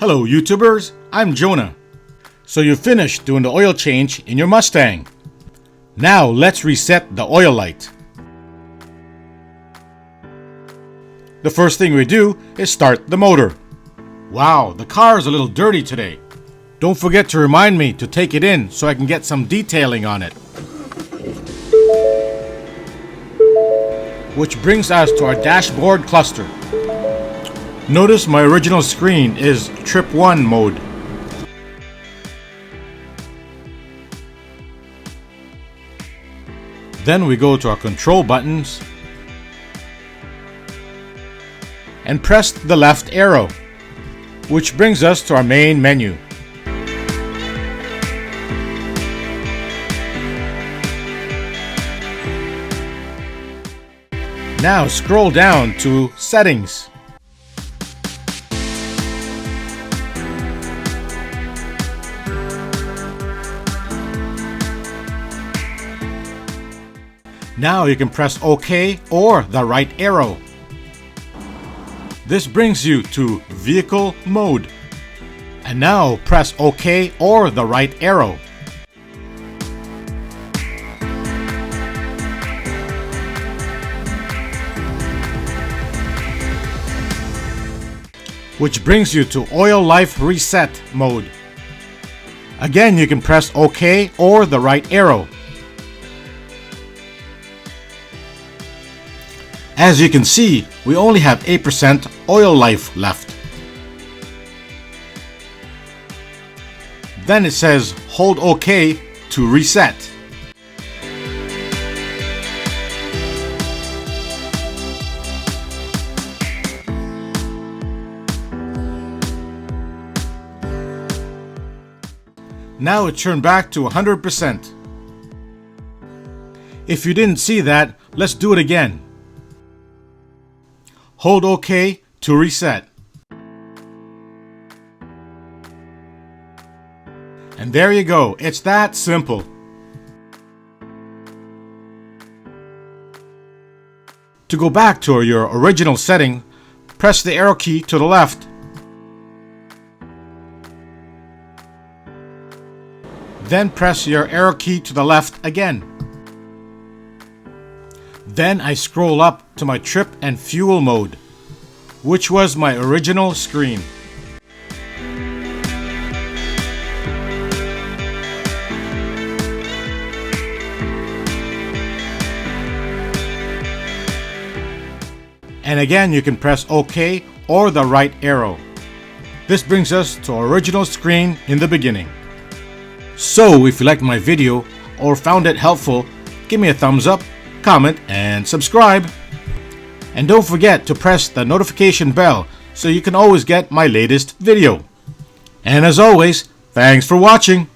Hello YouTubers, I'm Jonah. So you finished doing the oil change in your Mustang. Now let's reset the oil light. The first thing we do is start the motor. Wow, the car is a little dirty today. Don't forget to remind me to take it in so I can get some detailing on it. Which brings us to our dashboard cluster. Notice my original screen is Trip 1 mode. Then we go to our control buttons and press the left arrow, which brings us to our main menu. Now scroll down to Settings. Now you can press OK or the right arrow. This brings you to Vehicle Mode. And now press OK or the right arrow. Which brings you to Oil Life Reset mode. Again, you can press OK or the right arrow. As you can see, we only have 8% oil life left. Then it says hold OK to reset. Now it turned back to 100%. If you didn't see that, let's do it again. Hold OK to reset. And there you go, it's that simple. To go back to your original setting, press the arrow key to the left. Then press your arrow key to the left again. Then I scroll up to my trip and fuel mode, which was my original screen. And again, you can press OK or the right arrow. This brings us to our original screen in the beginning. So if you liked my video or found it helpful, give me a thumbs up, comment, and subscribe. And don't forget to press the notification bell so you can always get my latest video. And as always, thanks for watching.